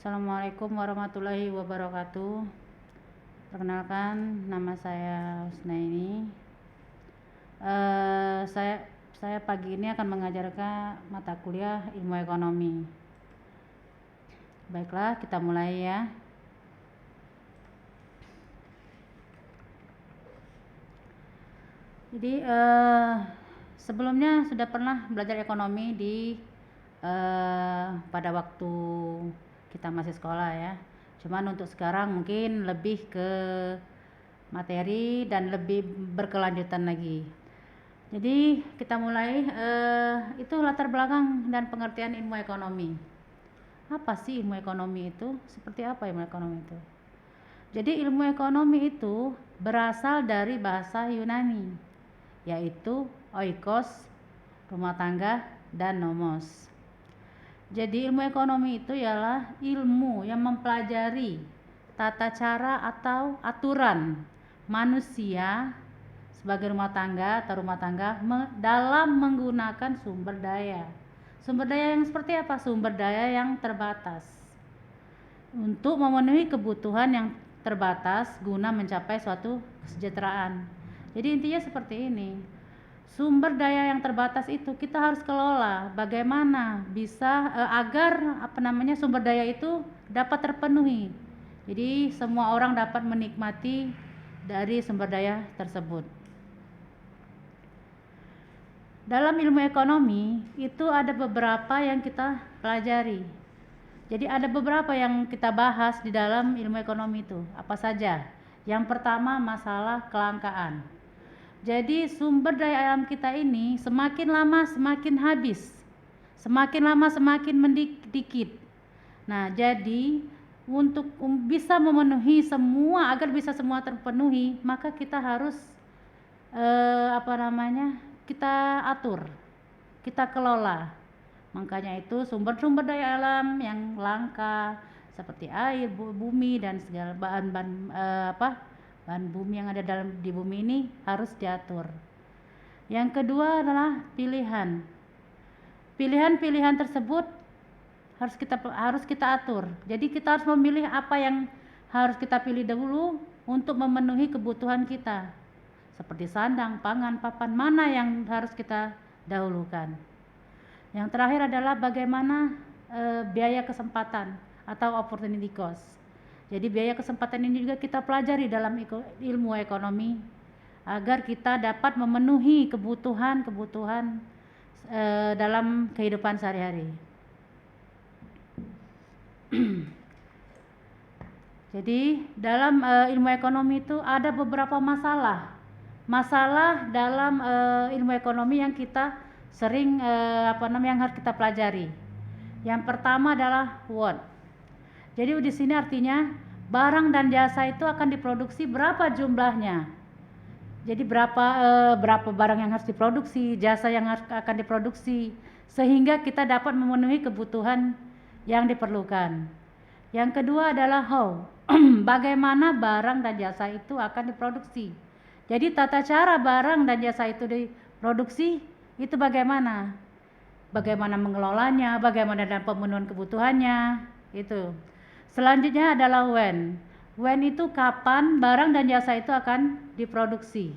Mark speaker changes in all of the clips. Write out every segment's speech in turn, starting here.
Speaker 1: Assalamualaikum warahmatullahi wabarakatuh. Perkenalkan, nama saya Husnaini. Saya pagi ini akan mengajarkan mata kuliah ilmu ekonomi. Baiklah, kita mulai ya. Jadi sebelumnya sudah pernah belajar ekonomi pada waktu kita masih sekolah ya. Cuman untuk sekarang mungkin lebih ke materi dan lebih berkelanjutan lagi. Jadi kita mulai, itu latar belakang dan pengertian ilmu ekonomi. Apa sih ilmu ekonomi itu? Seperti apa ilmu ekonomi itu? Jadi ilmu ekonomi itu berasal dari bahasa Yunani, yaitu oikos, rumah tangga, dan nomos. Jadi ilmu ekonomi itu ialah ilmu yang mempelajari tata cara atau aturan manusia sebagai rumah tangga dalam menggunakan sumber daya. Sumber daya yang seperti apa? Sumber daya yang terbatas untuk memenuhi kebutuhan yang terbatas guna mencapai suatu kesejahteraan. Jadi intinya seperti ini. Sumber daya yang terbatas itu kita harus kelola bagaimana bisa agar sumber daya itu dapat terpenuhi. Jadi semua orang dapat menikmati dari sumber daya tersebut. Dalam ilmu ekonomi itu ada beberapa yang kita pelajari. Jadi ada beberapa yang kita bahas di dalam ilmu ekonomi itu. Apa saja? Yang pertama, masalah kelangkaan. Jadi sumber daya alam kita ini semakin lama semakin habis, semakin lama semakin mendikit. Nah, jadi untuk bisa memenuhi semua, agar bisa semua terpenuhi, maka kita harus kita atur, kita kelola. Makanya itu sumber-sumber daya alam yang langka seperti air, bumi dan segala bahan bumi yang ada di bumi ini harus diatur. Yang kedua adalah pilihan. Pilihan-pilihan tersebut harus kita atur. Jadi kita harus memilih apa yang harus kita pilih dahulu untuk memenuhi kebutuhan kita. Seperti sandang, pangan, papan, mana yang harus kita dahulukan. Yang terakhir adalah bagaimana biaya kesempatan atau opportunity cost. Jadi biaya kesempatan ini juga kita pelajari dalam ilmu ekonomi agar kita dapat memenuhi kebutuhan dalam kehidupan sehari-hari. Jadi dalam ilmu ekonomi itu ada beberapa masalah dalam ilmu ekonomi yang kita sering yang harus kita pelajari. Yang pertama adalah what. Jadi di sini artinya barang dan jasa itu akan diproduksi berapa jumlahnya. Jadi berapa barang yang harus diproduksi, jasa yang akan diproduksi, sehingga kita dapat memenuhi kebutuhan yang diperlukan. Yang kedua adalah how. Bagaimana barang dan jasa itu akan diproduksi. Jadi tata cara barang dan jasa itu diproduksi itu bagaimana? Bagaimana mengelolanya, bagaimana dalam pemenuhan kebutuhannya, itu. Selanjutnya adalah when. When itu kapan barang dan jasa itu akan diproduksi.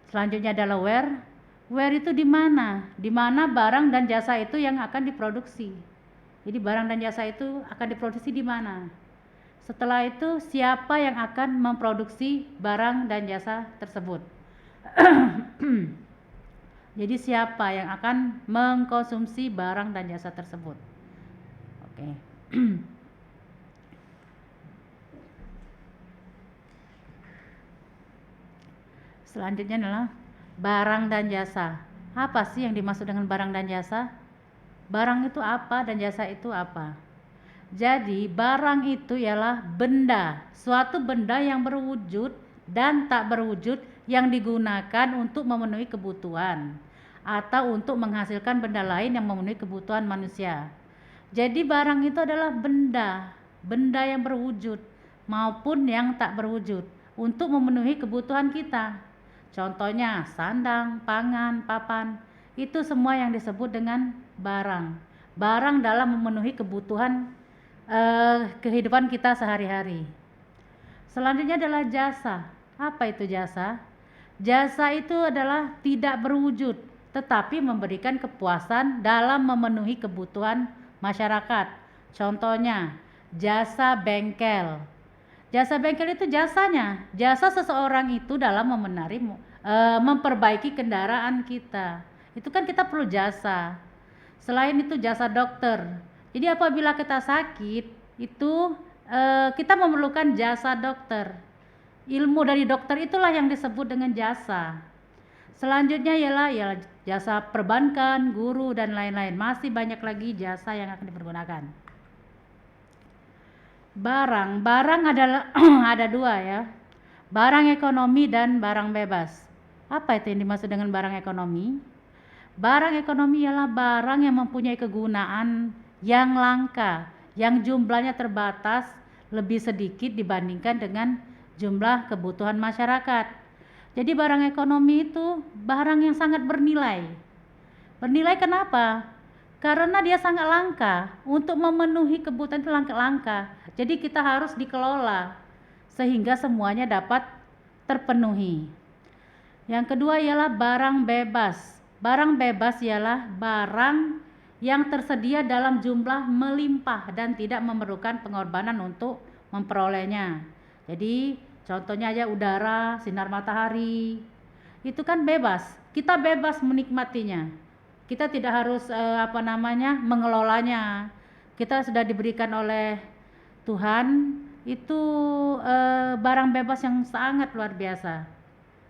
Speaker 1: Selanjutnya adalah where. Where itu di mana? Di mana barang dan jasa itu yang akan diproduksi. Jadi barang dan jasa itu akan diproduksi di mana? Setelah itu siapa yang akan memproduksi barang dan jasa tersebut? Jadi siapa yang akan mengkonsumsi barang dan jasa tersebut? Oke. Selanjutnya adalah barang dan jasa. Apa sih yang dimaksud dengan barang dan jasa? Barang itu apa dan jasa itu apa? Jadi barang itu ialah benda, suatu benda yang berwujud dan tak berwujud yang digunakan untuk memenuhi kebutuhan atau untuk menghasilkan benda lain yang memenuhi kebutuhan manusia. Jadi barang itu adalah benda yang berwujud maupun yang tak berwujud untuk memenuhi kebutuhan kita. Contohnya sandang, pangan, papan, itu semua yang disebut dengan barang. barang dalam memenuhi kebutuhan kehidupan kita sehari-hari. Selanjutnya adalah jasa. Apa itu jasa? Jasa itu adalah tidak berwujud, tetapi memberikan kepuasan dalam memenuhi kebutuhan masyarakat. Contohnya, jasa bengkel. Jasa bengkel itu jasanya, jasa seseorang itu dalam memperbaiki kendaraan kita. Itu kan kita perlu jasa. Selain itu jasa dokter. Jadi apabila kita sakit, itu kita memerlukan jasa dokter. Ilmu dari dokter itulah yang disebut dengan jasa. Selanjutnya ialah jasa perbankan, guru, dan lain-lain. Masih banyak lagi jasa yang akan dipergunakan. Barang adalah ada dua ya. Barang ekonomi dan barang bebas. Apa itu yang dimaksud dengan barang ekonomi? Barang ekonomi ialah barang yang mempunyai kegunaan yang langka, yang jumlahnya terbatas, lebih sedikit dibandingkan dengan jumlah kebutuhan masyarakat. Jadi barang ekonomi itu barang yang sangat bernilai. Bernilai kenapa? Karena dia sangat langka. Untuk memenuhi kebutuhan itu langka. Jadi kita harus dikelola sehingga semuanya dapat terpenuhi. Yang kedua ialah barang bebas. Barang bebas ialah barang yang tersedia dalam jumlah melimpah dan tidak memerlukan pengorbanan untuk memperolehnya. Jadi contohnya aja udara, sinar matahari, itu kan bebas. Kita bebas menikmatinya. Kita tidak harus mengelolanya. Kita sudah diberikan oleh Tuhan, itu barang bebas yang sangat luar biasa.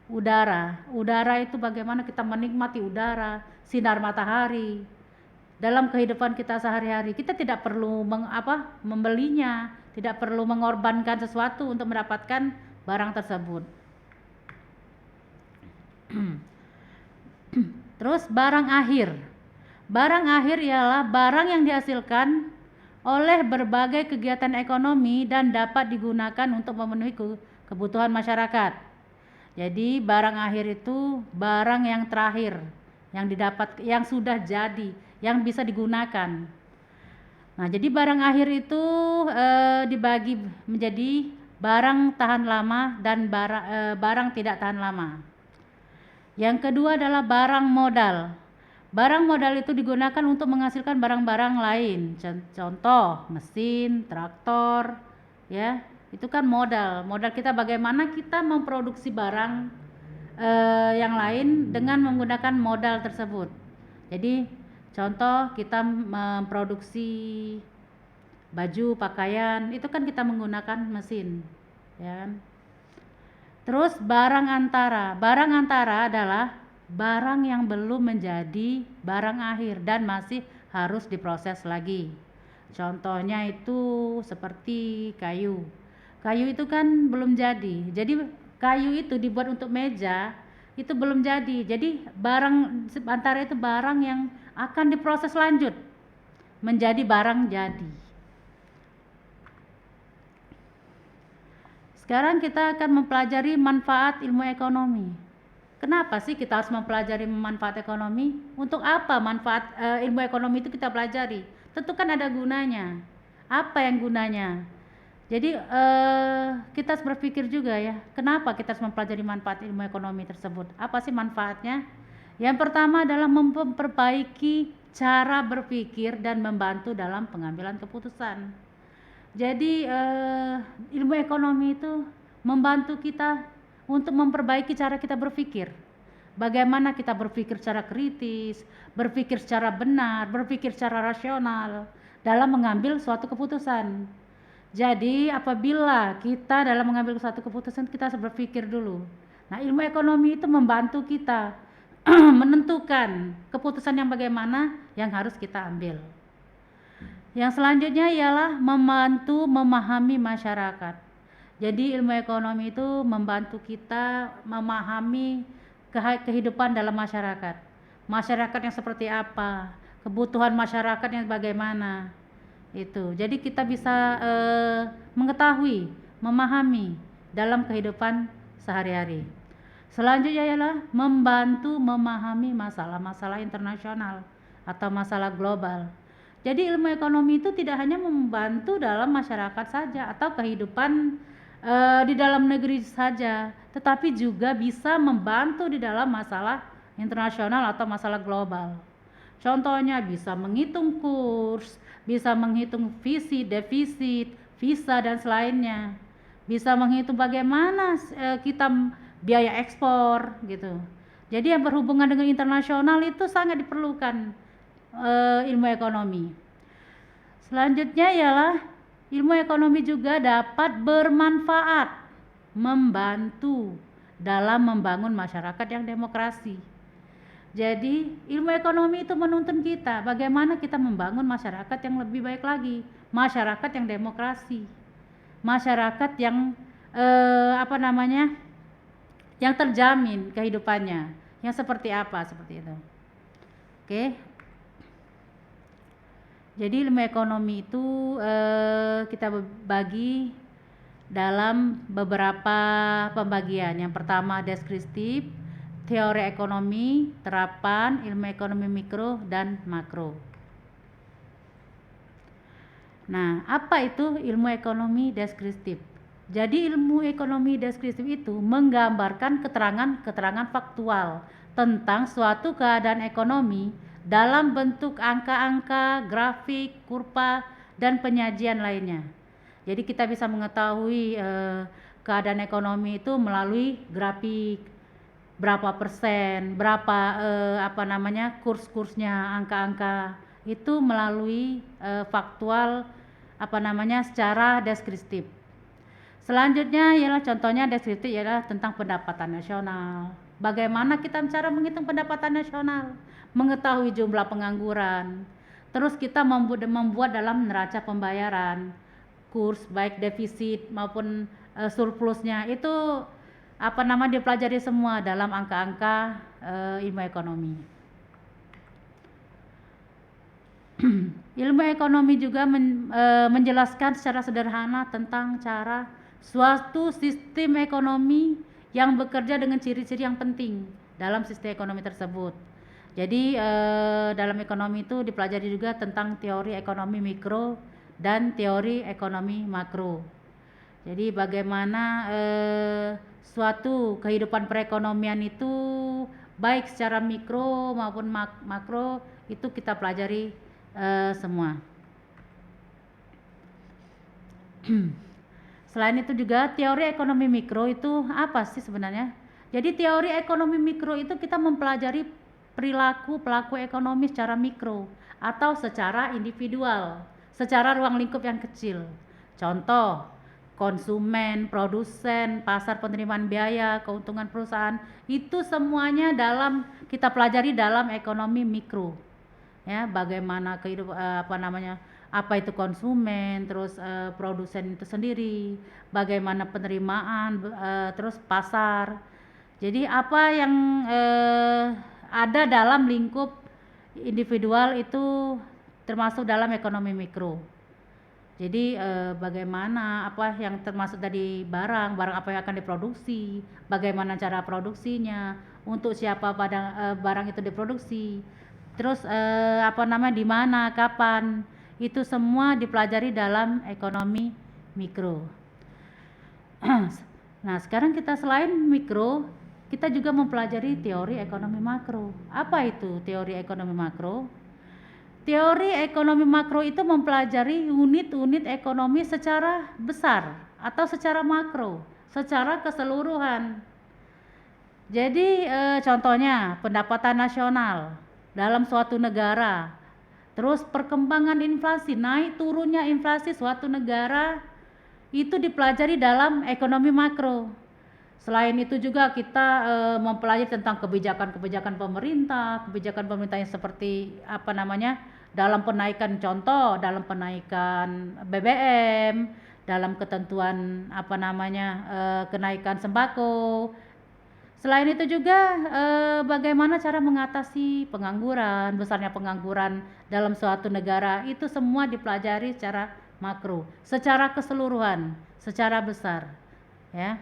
Speaker 1: Udara itu bagaimana kita menikmati udara, sinar matahari. Dalam kehidupan kita sehari-hari, kita tidak perlu membelinya, tidak perlu mengorbankan sesuatu untuk mendapatkan barang tersebut. Terus barang akhir. Barang akhir ialah barang yang dihasilkan oleh berbagai kegiatan ekonomi dan dapat digunakan untuk memenuhi kebutuhan masyarakat. Jadi barang akhir itu barang yang terakhir, yang didapat, yang sudah jadi, yang bisa digunakan. Nah, jadi barang akhir itu dibagi menjadi barang tahan lama dan barang tidak tahan lama. Yang kedua adalah barang modal. Barang modal itu digunakan untuk menghasilkan barang-barang lain. Contoh, mesin, traktor, ya. Itu kan modal. Modal kita bagaimana kita memproduksi barang yang lain dengan menggunakan modal tersebut. Jadi contoh kita memproduksi baju, pakaian, itu kan kita menggunakan mesin, ya. Terus barang antara. Barang antara adalah barang yang belum menjadi barang akhir dan masih harus diproses lagi. Contohnya itu seperti kayu. Kayu itu kan belum jadi. Jadi kayu itu dibuat untuk meja, itu belum jadi. Jadi barang antara itu barang yang akan diproses lanjut menjadi barang jadi. Sekarang kita akan mempelajari manfaat ilmu ekonomi. Kenapa sih kita harus mempelajari manfaat ekonomi? Untuk apa manfaat ilmu ekonomi itu kita pelajari? Tentu kan ada gunanya. Apa yang gunanya? Jadi kita harus berpikir juga ya, kenapa kita harus mempelajari manfaat ilmu ekonomi tersebut? Apa sih manfaatnya? Yang pertama adalah memperbaiki cara berpikir dan membantu dalam pengambilan keputusan. Jadi ilmu ekonomi itu membantu kita untuk memperbaiki cara kita berpikir. Bagaimana kita berpikir secara kritis, berpikir secara benar, berpikir secara rasional dalam mengambil suatu keputusan. Jadi apabila kita dalam mengambil suatu keputusan, kita harus berpikir dulu. Nah, ilmu ekonomi itu membantu kita menentukan keputusan yang bagaimana yang harus kita ambil. Yang selanjutnya ialah membantu memahami masyarakat. Jadi ilmu ekonomi itu membantu kita memahami kehidupan dalam masyarakat. Masyarakat yang seperti apa, kebutuhan masyarakat yang bagaimana. Itu. Jadi kita bisa mengetahui, memahami dalam kehidupan sehari-hari. Selanjutnya ialah membantu memahami masalah-masalah internasional atau masalah global. Jadi ilmu ekonomi itu tidak hanya membantu dalam masyarakat saja atau kehidupan di dalam negeri saja, tetapi juga bisa membantu di dalam masalah internasional atau masalah global. Contohnya bisa menghitung kurs, bisa menghitung visi, defisit, visa dan selainnya. Bisa menghitung bagaimana kita biaya ekspor gitu. Jadi yang berhubungan dengan internasional itu sangat diperlukan ilmu ekonomi. Selanjutnya ialah ilmu ekonomi juga dapat bermanfaat, membantu dalam membangun masyarakat yang demokrasi. Jadi ilmu ekonomi itu menuntun kita bagaimana kita membangun masyarakat yang lebih baik lagi, masyarakat yang demokrasi, masyarakat yang yang terjamin kehidupannya, yang seperti apa seperti itu. Oke. Jadi ilmu ekonomi itu kita bagi dalam beberapa pembagian. Yang pertama deskriptif, teori ekonomi, terapan, ilmu ekonomi mikro dan makro. Nah, apa itu ilmu ekonomi deskriptif? Jadi ilmu ekonomi deskriptif itu menggambarkan keterangan-keterangan faktual tentang suatu keadaan ekonomi dalam bentuk angka-angka, grafik, kurva, dan penyajian lainnya. Jadi kita bisa mengetahui keadaan ekonomi itu melalui grafik, berapa persen, berapa kurs-kursnya, angka-angka itu melalui faktual secara deskriptif. Selanjutnya ialah contohnya deskriptif ialah tentang pendapatan nasional. Bagaimana kita cara menghitung pendapatan nasional, mengetahui jumlah pengangguran. Terus kita membuat dalam neraca pembayaran, kurs baik defisit maupun surplusnya itu dipelajari semua dalam angka-angka ilmu ekonomi. Ilmu ekonomi juga menjelaskan secara sederhana tentang cara suatu sistem ekonomi yang bekerja dengan ciri-ciri yang penting dalam sistem ekonomi tersebut. Jadi dalam ekonomi itu dipelajari juga tentang teori ekonomi mikro dan teori ekonomi makro. Jadi bagaimana suatu kehidupan perekonomian itu baik secara mikro maupun makro itu kita pelajari semua. Selain itu juga teori ekonomi mikro itu apa sih sebenarnya? Jadi teori ekonomi mikro itu kita mempelajari perilaku pelaku ekonomi secara mikro atau secara individual, secara ruang lingkup yang kecil. Contoh, konsumen, produsen, pasar penerimaan biaya, keuntungan perusahaan, itu semuanya kita pelajari dalam ekonomi mikro. Ya, bagaimana kehidupan apa itu konsumen, terus produsen itu sendiri, bagaimana penerimaan, terus pasar. Jadi apa yang ada dalam lingkup individual itu termasuk dalam ekonomi mikro. Jadi bagaimana apa yang termasuk dari barang apa yang akan diproduksi, bagaimana cara produksinya, untuk siapa barang itu diproduksi, terus di mana, kapan, itu semua dipelajari dalam ekonomi mikro. Nah, sekarang kita selain mikro, kita juga mempelajari teori ekonomi makro. Apa itu teori ekonomi makro? Teori ekonomi makro itu mempelajari unit-unit ekonomi secara besar atau secara makro, secara keseluruhan. Jadi contohnya pendapatan nasional dalam suatu negara, terus perkembangan inflasi, naik turunnya inflasi suatu negara itu dipelajari dalam ekonomi makro. Selain itu juga kita mempelajari tentang kebijakan pemerintah yang seperti dalam penaikan, contoh dalam penaikan BBM, dalam ketentuan kenaikan sembako. Selain itu juga bagaimana cara mengatasi pengangguran, besarnya pengangguran dalam suatu negara, itu semua dipelajari secara makro, secara keseluruhan, secara besar, ya.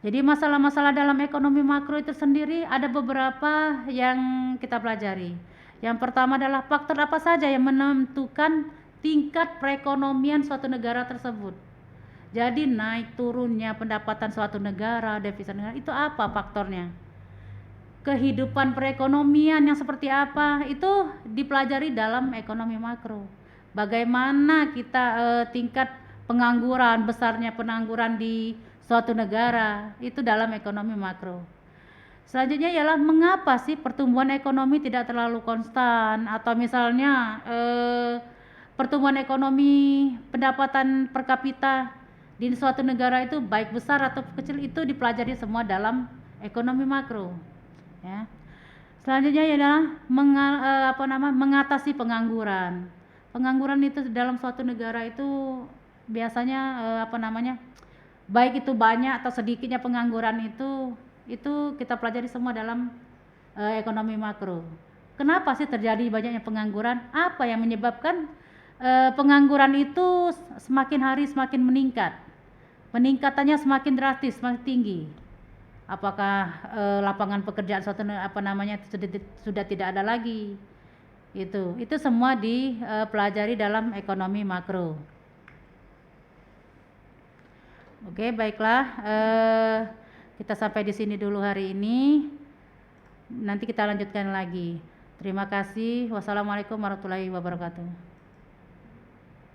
Speaker 1: Jadi masalah-masalah dalam ekonomi makro itu sendiri ada beberapa yang kita pelajari. Yang pertama adalah faktor apa saja yang menentukan tingkat perekonomian suatu negara tersebut. Jadi naik turunnya pendapatan suatu negara, devisa negara, itu apa faktornya? Kehidupan perekonomian yang seperti apa itu dipelajari dalam ekonomi makro. Bagaimana kita tingkat pengangguran, besarnya pengangguran di suatu negara itu dalam ekonomi makro. Selanjutnya ialah mengapa sih pertumbuhan ekonomi tidak terlalu konstan, atau misalnya pertumbuhan ekonomi pendapatan per kapita di suatu negara itu baik besar atau kecil, itu dipelajari semua dalam ekonomi makro. Ya. Selanjutnya adalah mengatasi pengangguran. Pengangguran itu dalam suatu negara itu biasanya baik itu banyak atau sedikitnya pengangguran itu kita pelajari semua dalam ekonomi makro. Kenapa sih terjadi banyaknya pengangguran? Apa yang menyebabkan pengangguran itu semakin hari semakin meningkat? Peningkatannya semakin drastis, semakin tinggi. Apakah lapangan pekerjaan sudah tidak ada lagi? Itu semua dipelajari dalam ekonomi makro. Oke, baiklah, kita sampai di sini dulu hari ini. Nanti kita lanjutkan lagi. Terima kasih. Wassalamualaikum warahmatullahi wabarakatuh.